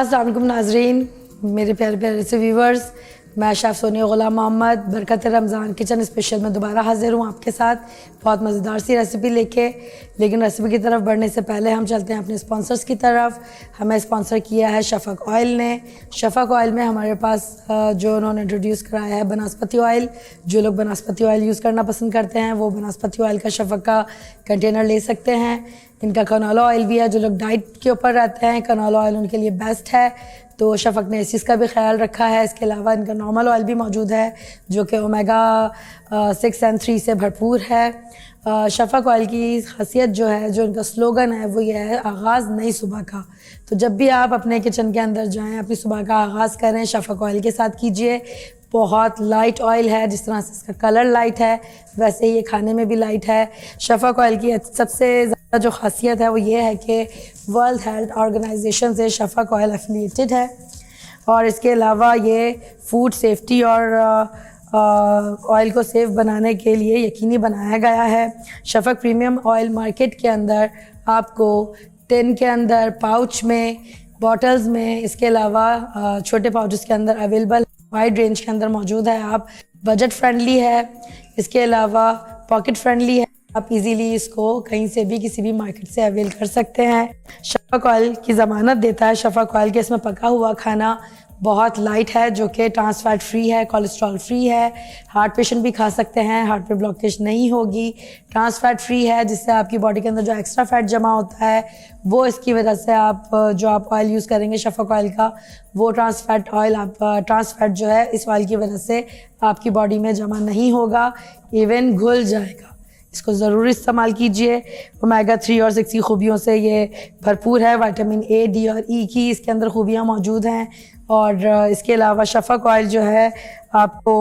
अस्सलाम वालेकुम नाजरीन, मेरे प्यारे प्यारे से व्यूवर्स, मैं शेफ़ सोनिया ग़ुलाम मोहम्मद बरकत रमज़ान किचन स्पेशल में दोबारा हाज़िर हूँ आपके साथ बहुत मज़ेदार सी रेसिपी लेके। लेकिन रेसिपी की तरफ बढ़ने से पहले हम चलते हैं अपने स्पॉन्सर्स की तरफ। हमें स्पॉन्सर किया है शफ़क़ ऑयल ने। शफ़क़ ऑयल में हमारे पास जो उन्होंने इंट्रोड्यूस कराया है बनस्पति ऑयल। जो लोग बनस्पति ऑयल यूज़ करना पसंद करते हैं वो बनस्पति ऑयल का शफ़क़ का कंटेनर ले सकते हैं। इनका कनोला ऑयल भी है। जो लोग डाइट के ऊपर रहते हैं कनोला ऑयल उनके लिए बेस्ट है, तो शफ़क़ ने इस चीज़ का भी ख्याल रखा है। इसके अलावा इनका नॉर्मल ऑयल भी मौजूद है जो कि ओमेगा 6 और 3 से भरपूर है। शफ़क़ ऑयल की खासियत जो है, जो इनका स्लोगन है वो ये है, आगाज़ नई सुबह का। तो जब भी आप अपने किचन के अंदर जाएं, अपनी सुबह का आगाज़ करें शफ़क़ ऑयल के साथ कीजिए। बहुत लाइट ऑयल है, जिस तरह से इसका कलर लाइट है वैसे ही ये खाने में भी लाइट है। शफ़क़ ऑयल की सबसे ज़्यादा जो खासियत है वो ये है कि वर्ल्ड हेल्थ ऑर्गेनाइजेशन से शफ़क़ ऑयल एफिलिएटेड है और इसके अलावा ये फूड सेफ्टी और ऑयल को सेफ बनाने के लिए यकीनी बनाया गया है। शफ़क़ प्रीमियम ऑयल मार्केट के अंदर आपको टिन के अंदर, पाउच में, बॉटल्स में, इसके अलावा छोटे पाउचेस के अंदर अवेलेबल, वाइड रेंज के अंदर मौजूद है। आप बजट फ्रेंडली है, इसके अलावा पॉकेट फ्रेंडली है। आप इजीली इसको कहीं से भी किसी भी मार्केट से अवेल कर सकते हैं। शफ़क़ ऑयल की ज़मानत देता है शफ़क़ ऑयल के इसमें पका हुआ खाना बहुत लाइट है, जो कि ट्रांस फैट फ्री है, कोलेस्ट्रॉल फ्री है। हार्ट पेशेंट भी खा सकते हैं, हार्ट पे ब्लॉकेज नहीं होगी। ट्रांस फैट फ्री है, जिससे आपकी बॉडी के अंदर जो एक्स्ट्रा फैट जमा होता है वो इसकी वजह से आप जो आप ऑयल यूज़ करेंगे शफ़क़ ऑयल का, वो ट्रांस फैट जो है इस ऑयल की वजह से आपकी बॉडी में जमा नहीं होगा, इवन घुल जाएगा। इसको ज़रूर इस्तेमाल कीजिए। ओमेगा 3 और 6 की खूबियों से ये भरपूर है। विटामिन ए, डी और ई की इसके अंदर खूबियाँ मौजूद हैं। और इसके अलावा शफ़क़ ऑयल जो है आपको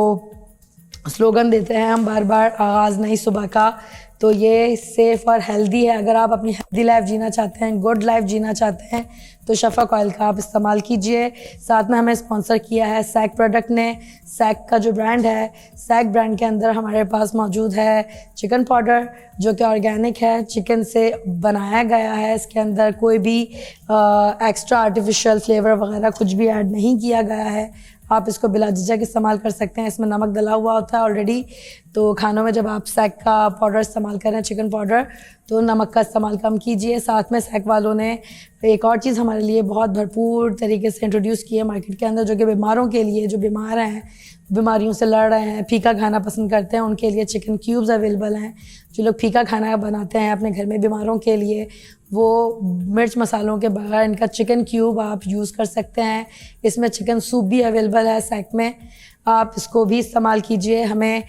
स्लोगन देते हैं हम बार बार, आगाज़ नई सुबह का। तो ये सेफ़ और हेल्दी है। अगर आप अपनी हेल्दी लाइफ जीना चाहते हैं, गुड लाइफ जीना चाहते हैं, तो शफ़क़ ऑयल का आप इस्तेमाल कीजिए। साथ में हमें स्पॉन्सर किया है सैक प्रोडक्ट ने। सैक का जो ब्रांड है, सैक ब्रांड के अंदर हमारे पास मौजूद है चिकन पाउडर, जो कि ऑर्गेनिक है, चिकन से बनाया गया है। इसके अंदर कोई भी एक्स्ट्रा आर्टिफिशियल फ्लेवर वगैरह कुछ भी ऐड नहीं किया गया है। आप इसको बिला झिझक इस्तेमाल कर सकते हैं। इसमें नमक डला हुआ होता है ऑलरेडी, तो खानों में जब आप सैक का पाउडर इस्तेमाल करें, चिकन पाउडर, तो नमक का इस्तेमाल कम कीजिए। साथ में सैक वालों ने एक और चीज़ हमारे लिए बहुत भरपूर तरीके से इंट्रोड्यूस की है मार्केट के अंदर, जो कि बीमारों के लिए, जो बीमार हैं, बीमारियों से लड़ रहे हैं, फीका खाना पसंद करते हैं, उनके लिए चिकन क्यूब्स अवेलेबल हैं। जो लोग फीका खाना बनाते हैं अपने घर में बीमारों के लिए, वो मिर्च मसालों के बगैर इनका चिकन क्यूब आप यूज़ कर सकते हैं। इसमें चिकन सूप भी अवेलेबल है सैक में, आप इसको भी इस्तेमाल कीजिए। हमें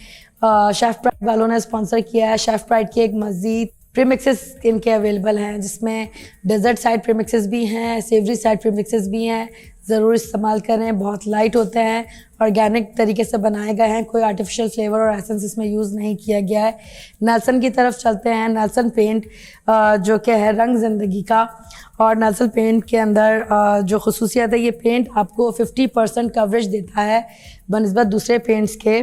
शेफ़ प्राइड वालों ने स्पॉन्सर किया है। शेफ़ प्राइड की एक मज़ीद प्रीमिक्सेस इनके अवेलेबल हैं, जिसमें डेजर्ट साइड प्रीमिक्सेस भी हैं, सेवरी साइड प्रीमिक्सेस भी हैं। ज़रूर इस्तेमाल करें, बहुत लाइट होते हैं, ऑर्गेनिक तरीके से बनाए गए हैं, कोई आर्टिफिशियल फ्लेवर और एसेंस इसमें यूज़ नहीं किया गया है। नेल्सन की तरफ चलते हैं। नेल्सन पेंट जो कि है रंग ज़िंदगी का, और नेल्सन पेंट के अंदर जो खसूसियत है, ये पेंट आपको 50% कवरेज देता है बनिस्बत दूसरे पेंट्स के,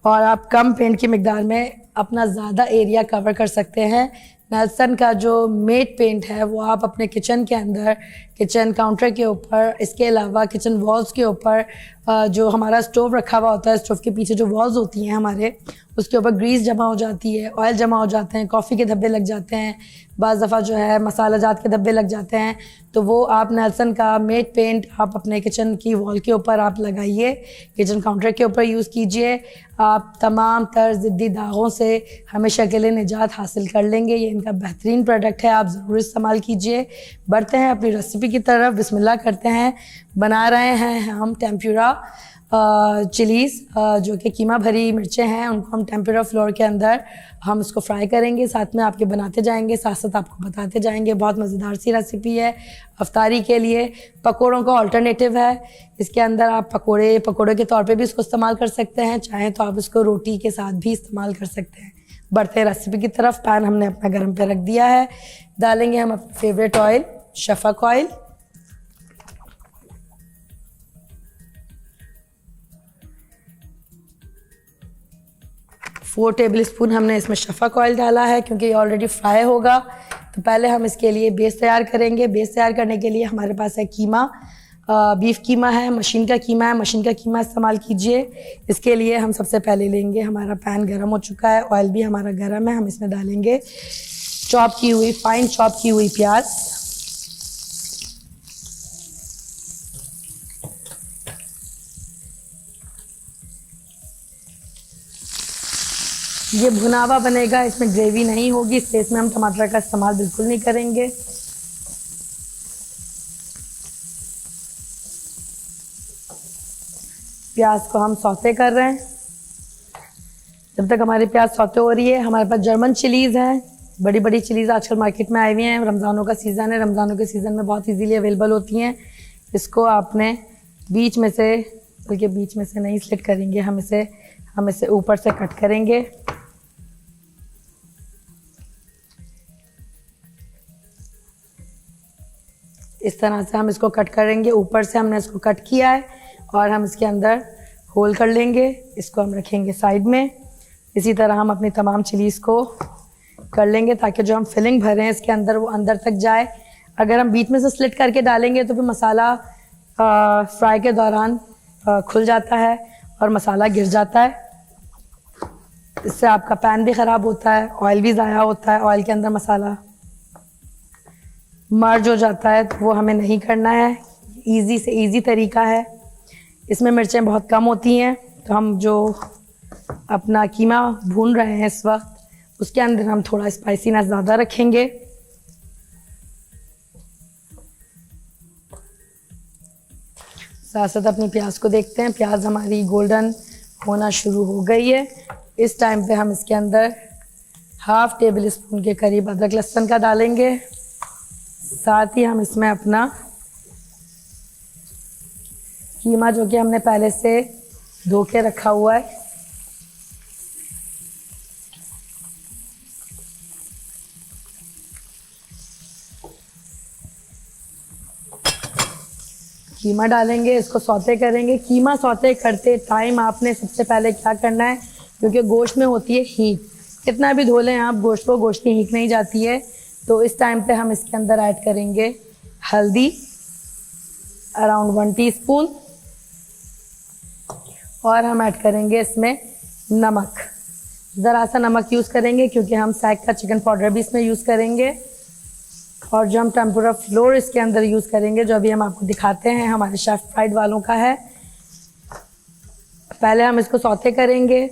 और आप कम पेंट की मिकदार में अपना ज़्यादा एरिया कवर कर सकते हैं। नेल्सन का जो मेट पेंट है वो आप अपने किचन के अंदर, किचन काउंटर के ऊपर, इसके अलावा किचन वॉल्स के ऊपर, जो हमारा स्टोव रखा हुआ होता है, स्टोव के पीछे जो वॉल्स होती हैं हमारे, उसके ऊपर ग्रीस जमा हो जाती है, ऑयल जमा हो जाते हैं, कॉफ़ी के धब्बे लग जाते हैं, बाज़ दफ़ा जो है मसाला जात के धब्बे लग जाते हैं, तो वो आप नेल्सन का मेट पेंट आप अपने किचन की वॉल के ऊपर आप लगाइए, किचन काउंटर के ऊपर यूज़ कीजिए। आप तमाम तर ज़िद्दी दागों से हमेशा के लिए निजात हासिल कर लेंगे। ये इनका बेहतरीन प्रोडक्ट है, आप ज़रूर इस्तेमाल कीजिए। बढ़ते हैं अपनी रेसिपी की तरफ, बिस्मिल्लाह करते हैं। बना रहे हैं हम टेम्पुरा चिलीज़, जो कि कीमा भरी मिर्चें हैं, उनको हम टेम्पुरा फ्लोर के अंदर हम इसको फ्राई करेंगे। साथ में आपके बनाते जाएंगे, साथ साथ आपको बताते जाएंगे। बहुत मज़ेदार सी रेसिपी है अफ्तारी के लिए। पकोड़ों का अल्टरनेटिव है। इसके अंदर आप पकोड़े के तौर पे भी इसको इस्तेमाल कर सकते हैं, चाहें तो आप इसको रोटी के साथ भी इस्तेमाल कर सकते हैं। बढ़ते हैं रेसिपी की तरफ। पैन हमने अपना गर्म पे रख दिया है। डालेंगे हम अपना favourite oil, Shafaq oil. Four table spoon हमने इसमें शफ़क़ ऑयल डाला है, क्योंकि ये ऑलरेडी फ्राई होगा। तो पहले हम इसके लिए बेस तैयार करेंगे। बेस तैयार करने के लिए हमारे पास है कीमा। बीफ कीमा है, मशीन का कीमा है, मशीन का कीमा इस्तेमाल कीजिए। इसके लिए हम सबसे पहले लेंगे, हमारा पैन गरम हो चुका है, ऑयल भी हमारा गरम है, हम इसमें डालेंगे चॉप की हुई, फाइन चॉप की हुई प्याज। ये भुना हुआ बनेगा, इसमें ग्रेवी नहीं होगी, इसलिए इसमें हम टमाटर का इस्तेमाल बिल्कुल नहीं करेंगे। प्याज को हम सौते कर रहे हैं। जब तक हमारी प्याज सौते हो रही है, हमारे पास जर्मन चिलीज़ हैं, बड़ी बड़ी चिलीज़ आजकल मार्केट में आई हुई हैं। रमज़ानों का सीज़न है, रमज़ानों के सीज़न में बहुत इजीली अवेलेबल होती हैं। इसको आपने बीच में से, बल्कि बीच में से नहीं स्लिट करेंगे, हम इसे ऊपर से कट करेंगे। इस तरह से हम इसको कट करेंगे, ऊपर से हमने इसको कट किया है और हम इसके अंदर होल कर लेंगे। इसको हम रखेंगे साइड में। इसी तरह हम अपनी तमाम चिलीज़ को कर लेंगे ताकि जो हम फिलिंग भर रहे हैं इसके अंदर वो अंदर तक जाए। अगर हम बीच में से स्लिट करके डालेंगे तो फिर मसाला फ्राई के दौरान खुल जाता है और मसाला गिर जाता है। इससे आपका पैन भी ख़राब होता है, ऑयल भी ज़ाया होता है, ऑयल के अंदर मसाला मर्ज हो जाता है, तो वो हमें नहीं करना है। इजी से इजी तरीका है। इसमें मिर्चें बहुत कम होती हैं, तो हम जो अपना कीमा भून रहे हैं इस वक्त, उसके अंदर हम थोड़ा स्पाइसीनेस ज़्यादा रखेंगे। साथ साथ अपनी प्याज को देखते हैं। प्याज हमारी गोल्डन होना शुरू हो गई है। इस टाइम पे हम इसके अंदर हाफ टेबल स्पून के करीब अदरक लहसुन का डालेंगे। साथ ही हम इसमें अपना कीमा, जो कि हमने पहले से धो के रखा हुआ है, कीमा डालेंगे। इसको सौते करेंगे। कीमा सौते करते टाइम आपने सबसे पहले क्या करना है, क्योंकि गोश्त में होती है हीट, कितना भी धो लें आप गोश्त को, गोश्त की हीट नहीं जाती है। तो इस टाइम पे हम इसके अंदर ऐड करेंगे हल्दी अराउंड 1 टीस्पून, और हम ऐड करेंगे इसमें नमक। ज़रा सा नमक यूज़ करेंगे क्योंकि हम सैग का चिकन पाउडर भी इसमें यूज़ करेंगे। और जो हम टेम्पुरा फ्लोर इसके अंदर यूज़ करेंगे, जो अभी हम आपको दिखाते हैं, हमारे शेफ फ्राइड वालों का है। पहले हम इसको सौते करेंगे।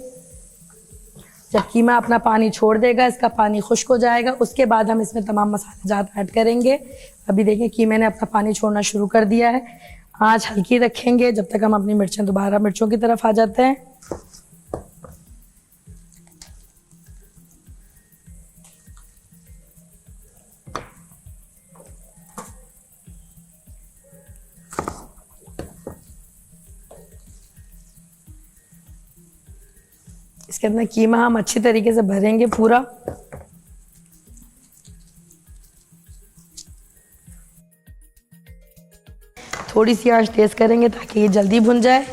जब कीमा अपना पानी छोड़ देगा, इसका पानी खुश्क हो जाएगा, उसके बाद हम इसमें तमाम मसाले जात ऐड करेंगे। अभी देखें कीमे ने अपना पानी छोड़ना शुरू कर दिया है। आँच हल्की रखेंगे जब तक हम अपनी मिर्चें दोबारा मिर्चों की तरफ आ जाते हैं। इसके अंदर कीमा हम अच्छी तरीके से भरेंगे पूरा। थोड़ी सी आंच तेज़ करेंगे ताकि ये जल्दी भुन जाए।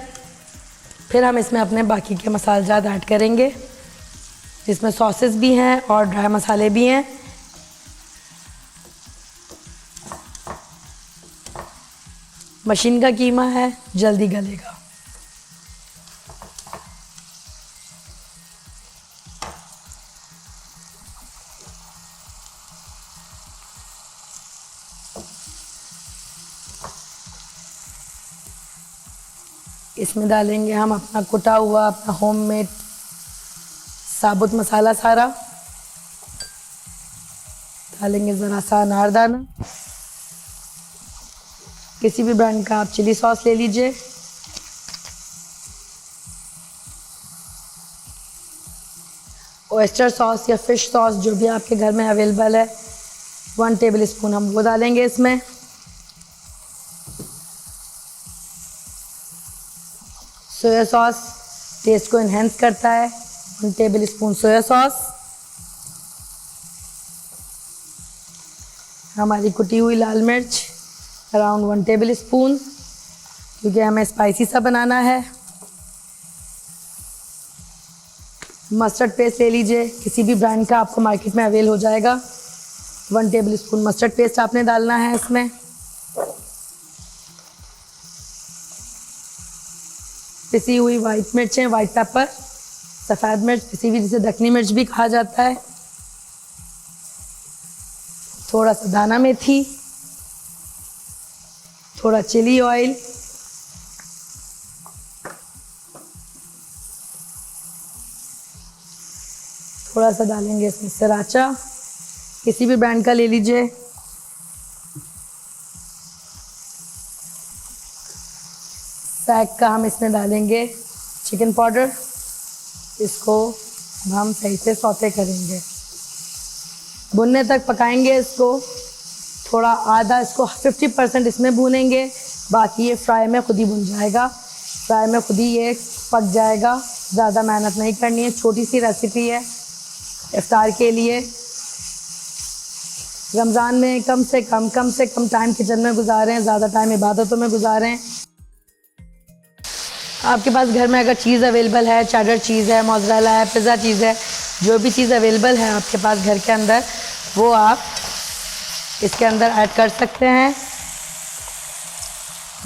फिर हम इसमें अपने बाकी के मसालेजात ऐड करेंगे, जिसमें सॉसेस भी हैं और ड्राई मसाले भी हैं। मशीन का कीमा है, जल्दी गलेगा। इसमें डालेंगे हम अपना कुटा हुआ, अपना होममेड साबुत मसाला सारा। डालेंगे ज़रा सा अनारदाना, किसी भी ब्रांड का आप चिली सॉस ले लीजिए। ऑयस्टर सॉस या फिश सॉस जो भी आपके घर में अवेलेबल है, 1 टेबल स्पून हम वो डालेंगे इसमें। सोया सॉस टेस्ट को इन्हेंस करता है, 1 टेबल स्पून सोया सॉस। हमारी कुटी हुई लाल मिर्च अराउंड 1 टेबल स्पून, क्योंकि हमें स्पाइसी सा बनाना है। मस्टर्ड पेस्ट ले लीजिए, किसी भी ब्रांड का आपको मार्केट में अवेल हो जाएगा। 1 टेबल स्पून मस्टर्ड पेस्ट आपने डालना है इसमें। पिसी हुई वाइट मिर्चें, वाइट पेपर, सफ़ेद मिर्च, पिसी हुई जिसे दखनी मिर्च भी कहा जाता है, थोड़ा सा दाना मेथी, थोड़ा चिली ऑयल, थोड़ा सा डालेंगे इसमें सराचा, किसी भी ब्रांड का ले लीजिए, सैग का हम इसमें डालेंगे चिकन पाउडर। इसको हम सही से सौते करेंगे, भुनने तक पकाएंगे इसको। थोड़ा आधा इसको 50% इसमें भूनेंगे, बाकी ये फ्राई में खुद ही भुन जाएगा, फ्राई में खुद ही ये पक जाएगा। ज़्यादा मेहनत नहीं करनी है, छोटी सी रेसिपी है इफ्तार के लिए। रमज़ान में कम से कम टाइम किचन में गुजारें, ज़्यादा टाइम इबादतों में गुजारें। आपके पास घर में अगर चीज़ अवेलेबल है, चेडर चीज़ है, मोज़रेला है, पिज़्ज़ा चीज़ है, जो भी चीज़ अवेलेबल है आपके पास घर के अंदर, वो आप इसके अंदर ऐड कर सकते हैं।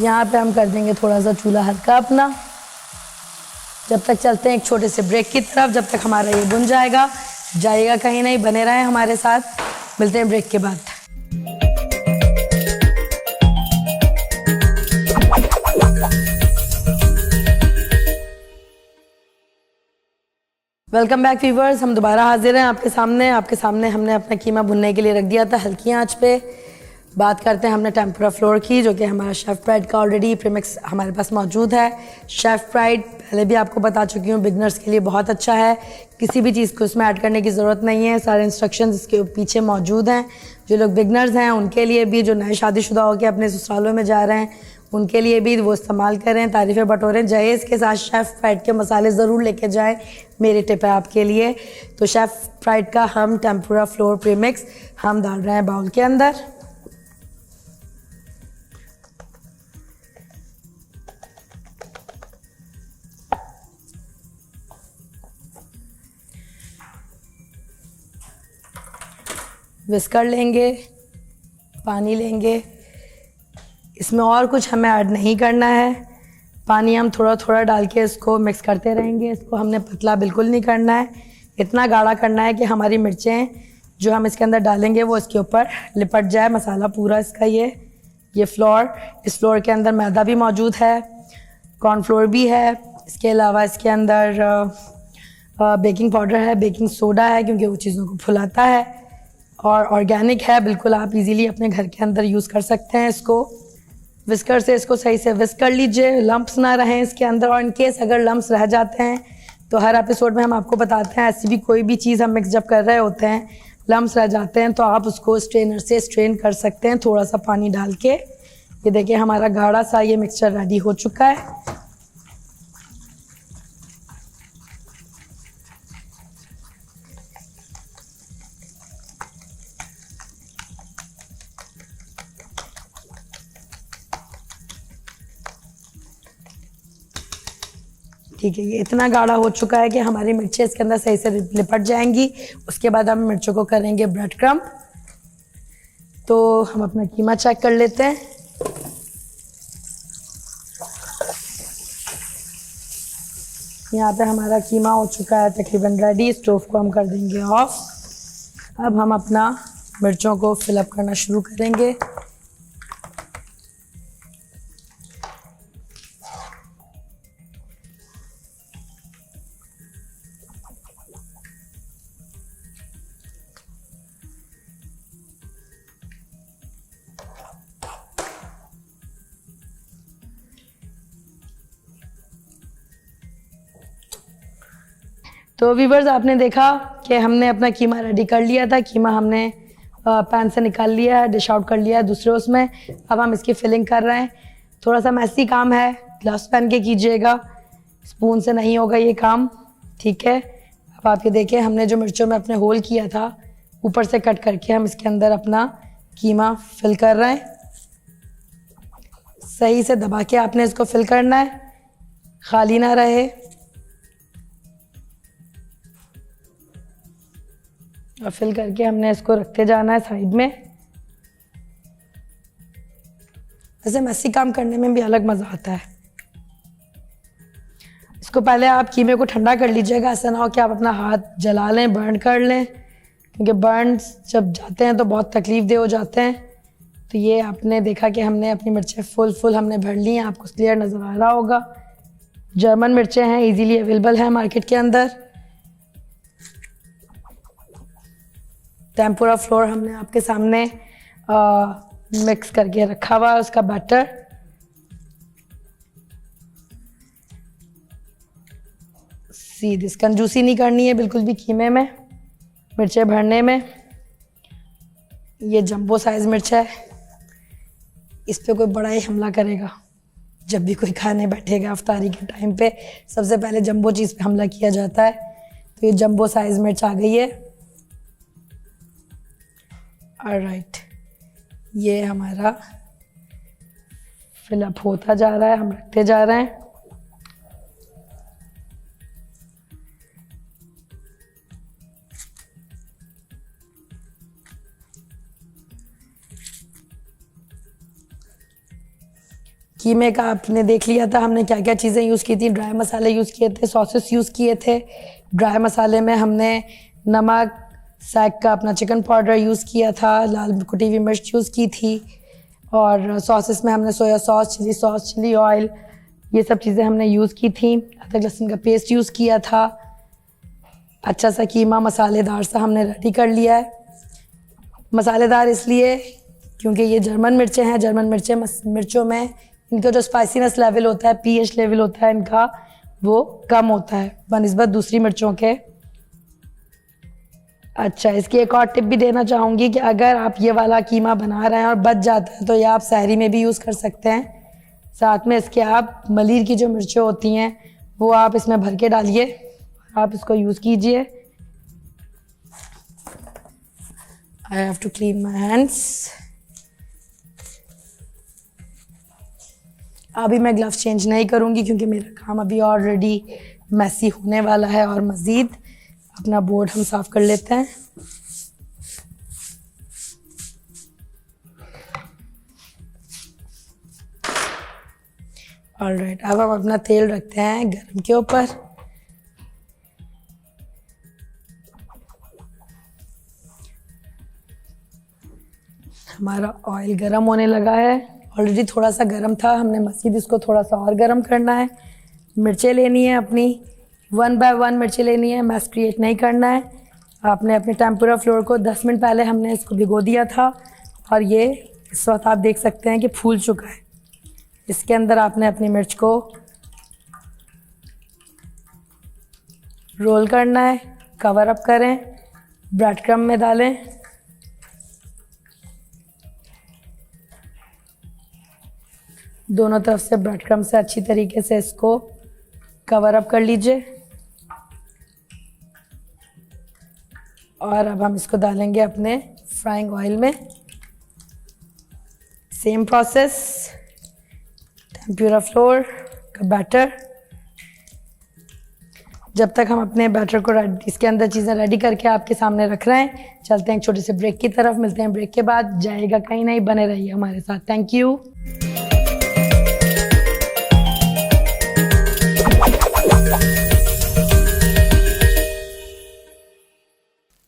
यहाँ पे हम कर देंगे थोड़ा सा चूल्हा हल्का अपना। जब तक चलते हैं एक छोटे से ब्रेक की तरफ, जब तक हमारा ये भुन जाएगा। जाइएगा कहीं नहीं, बने रहें हमारे साथ। मिलते हैं ब्रेक के बाद। वेलकम बैक व्यूअर्स, हम दोबारा हाजिर हैं आपके सामने हमने अपना कीमा भुनने के लिए रख दिया था हल्की आंच पे। बात करते हैं हमने टेम्पुरा फ्लोर की, जो कि हमारा शेफ़ प्राइड का ऑलरेडी प्रीमिक्स हमारे पास मौजूद है। शेफ़ प्राइड पहले भी आपको बता चुकी हूँ, बिगनर्स के लिए बहुत अच्छा है। किसी भी चीज़ को इसमें ऐड करने की ज़रूरत नहीं है, सारे इंस्ट्रक्शंस इसके पीछे मौजूद हैं। जो लोग बिगनर्स हैं उनके लिए भी, जो नए शादीशुदा होकर अपने ससुरालों में जा रहे हैं उनके लिए भी वो इस्तेमाल करें, तारीफ़ें बटोरें। जहेज़ के साथ शेफ़ प्राइड के मसाले ज़रूर लेके जाएं, मेरी टिप है आपके लिए। तो शेफ़ प्राइड का हम टेम्पुरा फ्लोर प्रीमिक्स हम डाल रहे हैं बाउल के अंदर। विस्कर लेंगे, पानी लेंगे, इसमें और कुछ हमें ऐड नहीं करना है। पानी हम थोड़ा थोड़ा डाल के इसको मिक्स करते रहेंगे। इसको हमने पतला बिल्कुल नहीं करना है, इतना गाढ़ा करना है कि हमारी मिर्चें जो हम इसके अंदर डालेंगे वो इसके ऊपर लिपट जाए, मसाला पूरा इसका। ये फ्लोर, इस फ्लोर के अंदर मैदा भी मौजूद है, कॉर्नफ्लोर भी है, इसके अलावा इसके अंदर बेकिंग पाउडर है, बेकिंग सोडा है, क्योंकि वो चीज़ों को फुलाता है, और ऑर्गेनिक है बिल्कुल। आप इजीली अपने घर के अंदर यूज़ कर सकते हैं इसको। विस्कर से इसको सही से विस्क कर लीजिए, लम्प्स ना रहें इसके अंदर। और इन केस अगर लम्प्स रह जाते हैं तो हर एपिसोड में हम आपको बताते हैं, ऐसी भी कोई भी चीज़ हम मिक्स जब कर रहे होते हैं लम्प्स रह जाते हैं तो आप उसको स्ट्रेनर से स्ट्रेन कर सकते हैं, थोड़ा सा पानी डाल के। ये देखिए हमारा गाढ़ा सा ये मिक्सचर रेडी हो चुका है। ठीक है, ये इतना गाढ़ा हो चुका है कि हमारी मिर्चें इसके अंदर सही से लिपट जाएंगी। उसके बाद हम मिर्चों को करेंगे ब्रेड क्रम्ब। तो हम अपना कीमा चेक कर लेते हैं। यहाँ पे हमारा कीमा हो चुका है तकरीबन रेडी। स्टोव को हम कर देंगे ऑफ। अब हम अपना मिर्चों को फिलअप करना शुरू करेंगे। तो व्यूवर्स, आपने देखा कि हमने अपना कीमा रेडी कर लिया था। कीमा हमने पैन से निकाल लिया है, डिश आउट कर लिया है दूसरे उसमें। अब हम इसकी फिलिंग कर रहे हैं। थोड़ा सा मैसी काम है, ग्लव्स पहन के कीजिएगा, स्पून से नहीं होगा ये काम, ठीक है। अब आप ये देखिए, हमने जो मिर्चों में अपने होल किया था ऊपर से कट करके हम इसके अंदर अपना कीमा फिल कर रहे हैं। सही से दबा के आपने इसको फिल करना है, खाली ना रहे। और फिल करके हमने इसको रखते जाना है साइड में। वैसे मैसी काम करने में भी अलग मज़ा आता है। इसको पहले आप कीमे को ठंडा कर लीजिएगा, ऐसा ना हो कि आप अपना हाथ जला लें, बर्न कर लें, क्योंकि बर्न जब जाते हैं तो बहुत तकलीफ दे हो जाते हैं। तो ये आपने देखा कि हमने अपनी मिर्चें फुल हमने भर ली हैं, आपको क्लियर नज़र आ रहा होगा। जर्मन मिर्चें हैं, इजीली अवेलेबल हैं मार्केट के अंदर। टेम्पुरा फ्लोर हमने आपके सामने मिक्स करके रखा हुआ है, उसका बैटर। सीधी कंजूसी नहीं करनी है बिल्कुल भी कीमे में, मिर्चें भरने में। ये जंबो साइज मिर्च है, इस पे कोई बड़ा ही हमला करेगा। जब भी कोई खाने बैठेगा अफ्तारी के टाइम पे, सबसे पहले जंबो चीज़ पे हमला किया जाता है। तो ये जंबो साइज मिर्च आ गई है। ऑलराइट, ये हमारा फिलअप होता जा रहा है, हम रखते जा रहे हैं। कीमे का आपने देख लिया था हमने क्या क्या चीज़ें यूज़ की थी। ड्राई मसाले यूज़ किए थे, सॉसेस यूज़ किए थे। ड्राई मसाले में हमने नमक, सैग का अपना चिकन पाउडर यूज़ किया था, लाल कुटी हुई मिर्च यूज़ की थी, और सॉसेस में हमने सोया सॉस, चिली ऑयल, ये सब चीज़ें हमने यूज़ की थी। अदरक लहसुन का पेस्ट यूज़ किया था। अच्छा सा कीमा मसालेदार सा हमने रेडी कर लिया है। मसालेदार इसलिए क्योंकि ये जर्मन मिर्चें हैं। जर्मन मिर्चों में इनका जो स्पाइसीनेस लेवल होता है, पीएच लेवल होता है इनका, वो कम होता है बनिस्बत दूसरी मिर्चों के। अच्छा, इसकी एक और टिप भी देना चाहूँगी कि अगर आप ये वाला कीमा बना रहे हैं और बच जाता है तो ये आप सहरी में भी यूज़ कर सकते हैं। साथ में इसके आप मलीर की जो मिर्चें होती हैं वो आप इसमें भर के डालिए, आप इसको यूज़ कीजिए। I have to clean my hands. अभी मैं ग्लव्स चेंज नहीं करूँगी क्योंकि मेरा काम अभी ऑलरेडी मैसी होने वाला है। और मज़ीद अपना बोर्ड हम साफ़ कर लेते हैं। ऑलराइट, अब हम अपना तेल रखते हैं गरम के ऊपर। हमारा ऑयल गरम होने लगा है। ऑलरेडी थोड़ा सा गरम था, हमने मज़ीद इसको थोड़ा सा और गरम करना है। मिर्चें लेनी है अपनी, 1 बाय 1 मिर्चें लेनी है, मैस क्रिएट नहीं करना है। आपने अपने टेम्पुरा फ्लोर को 10 मिनट पहले हमने इसको भिगो दिया था और ये इस वक्त आप देख सकते हैं कि फूल चुका है। इसके अंदर आपने अपनी मिर्च को रोल करना है, कवर अप करें, ब्रेड क्रम्ब में डालें। दोनों तरफ से ब्रेड क्रम्ब से अच्छी तरीके से इसको कवर अप कर लीजिए। और अब हम इसको डालेंगे अपने फ्राइंग ऑयल में। सेम प्रोसेस, टेम्पुरा फ्लोर का बैटर। जब तक हम अपने बैटर को इसके अंदर चीज़ें रेडी करके आपके सामने रख रहे हैं, चलते हैं एक छोटे से ब्रेक की तरफ। मिलते हैं ब्रेक के बाद, जाएगा कहीं नहीं, बने रहिए हमारे साथ। Thank you.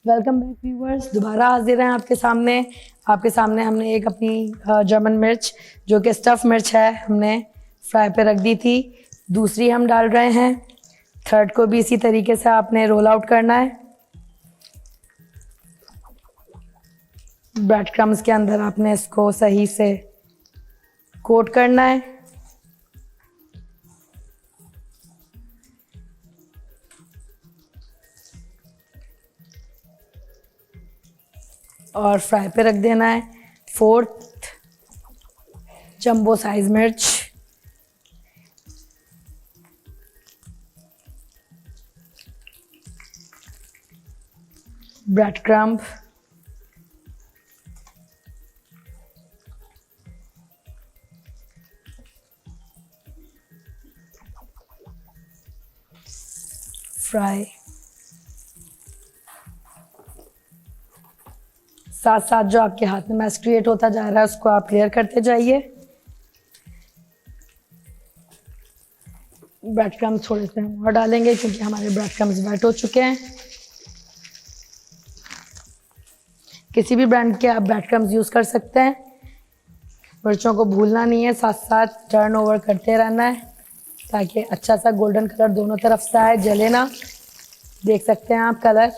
Welcome back viewers, दोबारा हाजिर हैं आपके सामने हमने एक अपनी जर्मन मिर्च जो कि स्टफ़ मिर्च है, हमने फ्राई पे रख दी थी। दूसरी हम डाल रहे हैं। थर्ड को भी इसी तरीके से आपने रोल आउट करना है। ब्रेड क्रम्स के अंदर आपने इसको सही से कोट करना है। और फ्राई पे रख देना है। फोर्थ, जंबो साइज मिर्च, ब्रेड क्रम्ब, फ्राई। साथ साथ जो आपके हाथ में मैस क्रिएट होता जा रहा है उसको आप क्लियर करते जाइए। ब्रेड क्रम्स थोड़े से हम और डालेंगे क्योंकि हमारे ब्रेड क्रम्स वेट हो चुके हैं। किसी भी ब्रांड के आप ब्रेड क्रम्स यूज़ कर सकते हैं। मिर्चों को भूलना नहीं है, साथ साथ टर्न ओवर करते रहना है ताकि अच्छा सा गोल्डन कलर दोनों तरफ से आए, जले ना। देख सकते हैं आप कलर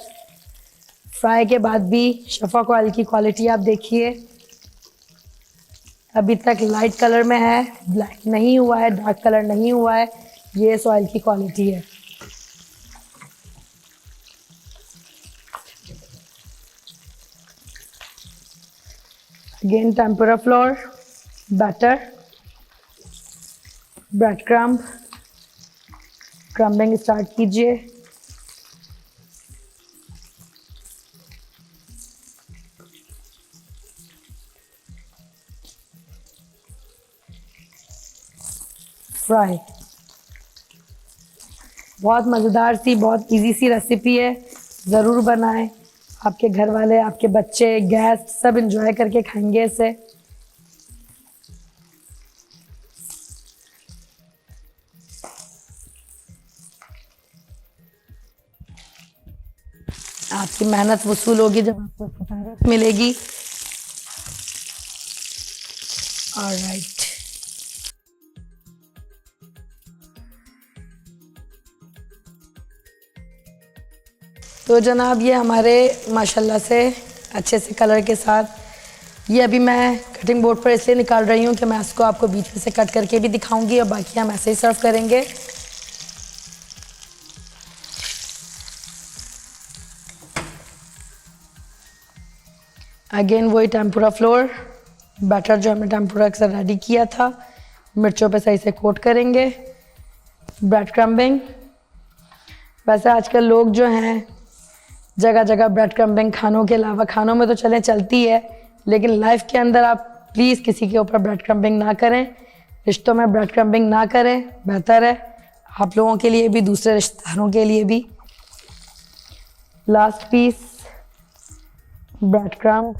फ्राई के बाद भी शफाक ऑयल की क्वालिटी आप देखिए, अभी तक लाइट कलर में है, ब्लैक नहीं हुआ है, डार्क कलर नहीं हुआ है। ये इस ऑयल की क्वालिटी है। Again tempura flour, batter, bread crumb, crumbing start कीजिए। फ्राई। बहुत मज़ेदार सी, बहुत इजी सी रेसिपी है, ज़रूर बनाएं। आपके घर वाले, आपके बच्चे, गेस्ट सब इंजॉय करके खाएंगे इसे। आपकी मेहनत वसूल होगी जब आपको सफारत मिलेगी। ऑलराइट, तो जनाब ये हमारे माशाल्लाह से अच्छे से कलर के साथ, ये अभी मैं कटिंग बोर्ड पर इसलिए निकाल रही हूँ कि मैं इसको आपको बीच में से कट करके भी दिखाऊंगी और बाकी हम ऐसे ही सर्व करेंगे। अगेन वही टेम्पुरा फ्लोर बैटर जो हमने टेम्पुरा के साथ रेडी किया था, मिर्चों पे सही से कोट करेंगे। ब्रेड क्रम्बिंग, वैसे आजकल लोग जो हैं जगह जगह ब्रेड क्रम्बिंग खानों के अलावा, खानों में तो चले चलती है, लेकिन लाइफ के अंदर आप प्लीज़ किसी के ऊपर ब्रेड क्रम्बिंग ना करें, रिश्तों में ब्रेड क्रम्बिंग ना करें, बेहतर है आप लोगों के लिए भी, दूसरे रिश्तेदारों के लिए भी। Last piece bread crumb,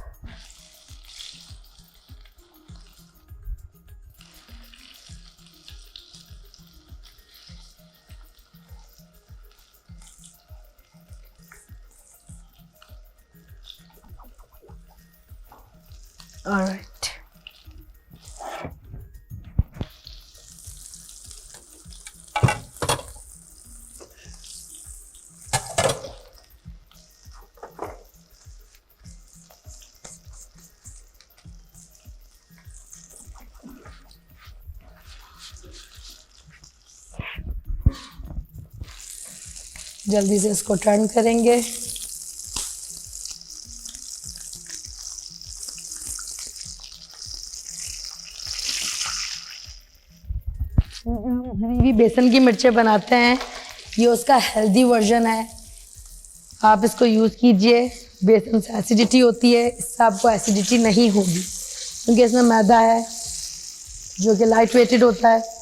alright. जल्दी से इसको टर्न करेंगे। भी बेसन की मिर्चें बनाते हैं, ये उसका हेल्दी वर्जन है, आप इसको यूज़ कीजिए। बेसन से एसिडिटी होती है, इससे आपको एसिडिटी नहीं होगी क्योंकि इसमें मैदा है जो कि लाइट वेटेड होता है।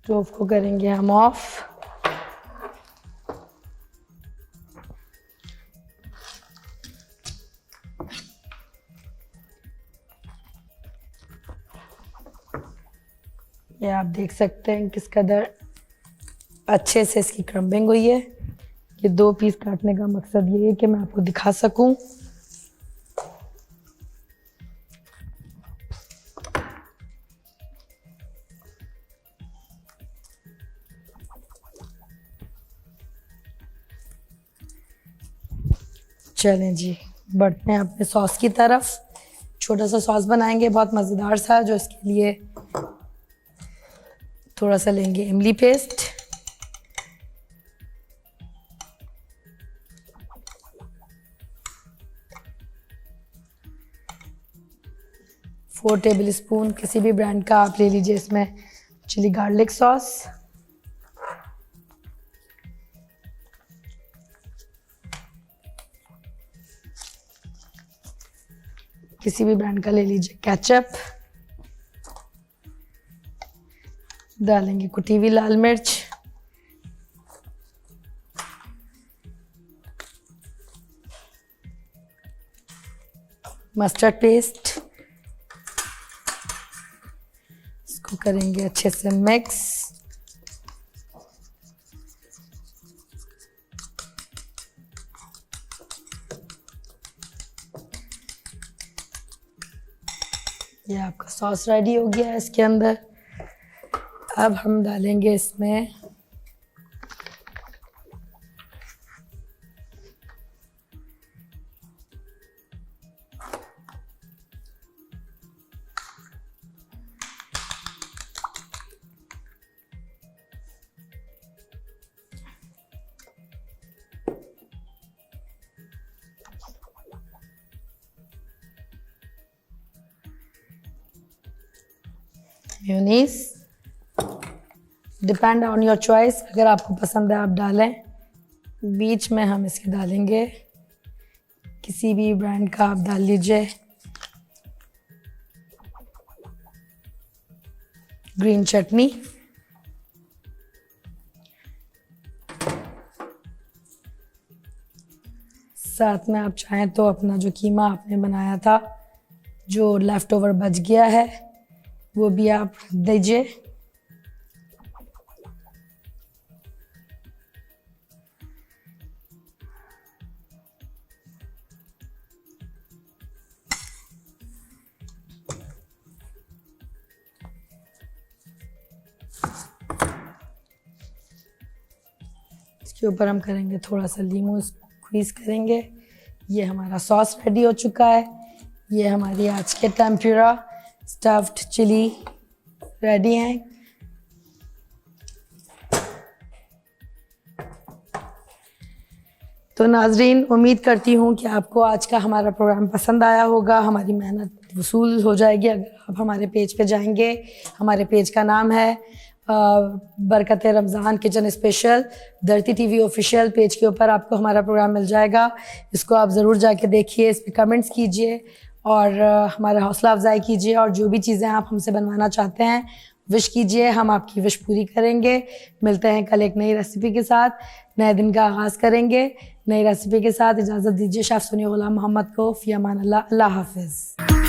स्टोव को करेंगे हम ऑफ। ये आप देख सकते हैं किस कदर अच्छे से इसकी क्रम्बिंग हुई है। ये 2 पीस काटने का मकसद ये है कि मैं आपको दिखा सकूं। चलें जी, बढ़ते हैं अपने सॉस की तरफ। छोटा सा सॉस बनाएंगे बहुत मज़ेदार सा, जो इसके लिए थोड़ा सा लेंगे इमली पेस्ट, फोर टेबल स्पून किसी भी ब्रांड का आप ले लीजिए, इसमें चिली गार्लिक सॉस, किसी भी ब्रांड का ले लीजिए, केचप, डालेंगे कुटी हुई लाल मिर्च, मस्टर्ड पेस्ट, इसको करेंगे अच्छे से मिक्स। ये आपका सॉस रेडी हो गया है इसके अंदर। अब हम डालेंगे इसमें mayonnaise, depend on your choice, अगर आपको पसंद है आप डालें। बीच में हम इसके डालेंगे किसी भी ब्रांड का आप डाल लीजिए, ग्रीन चटनी, साथ में आप चाहें तो अपना जो कीमा आपने बनाया था, जो लेफ्ट ओवर बच गया है, वो भी आप रख दीजिए। इसके ऊपर हम करेंगे थोड़ा सा लीमू स्क्वीज करेंगे। ये हमारा सॉस रेडी हो चुका है। ये हमारी आज के टेम्पुरा स्टफ्ड चिली रेडी हैं। तो नाजरीन, उम्मीद करती हूँ कि आपको आज का हमारा प्रोग्राम पसंद आया होगा, हमारी मेहनत वसूल हो जाएगी अगर आप हमारे पेज पे जाएंगे। हमारे पेज का नाम है बरकत रमज़ान किचन स्पेशल धरती टीवी ऑफिशियल। पेज के ऊपर आपको हमारा प्रोग्राम मिल जाएगा, इसको आप ज़रूर जाके देखिए, इस पर कमेंट्स कीजिए और हमारा हौसला अफजाई कीजिए, और जो भी चीज़ें आप हमसे बनवाना चाहते हैं विश कीजिए, हम आपकी विश पूरी करेंगे। मिलते हैं कल एक नई रेसिपी के साथ, नए दिन का आगाज़ करेंगे नई रेसिपी के साथ। इजाज़त दीजिए शेफ़ सोनिया गुलाम मोहम्मद को। फ़ी अमान अल्लाह, अल्लाह हाफ़िज़।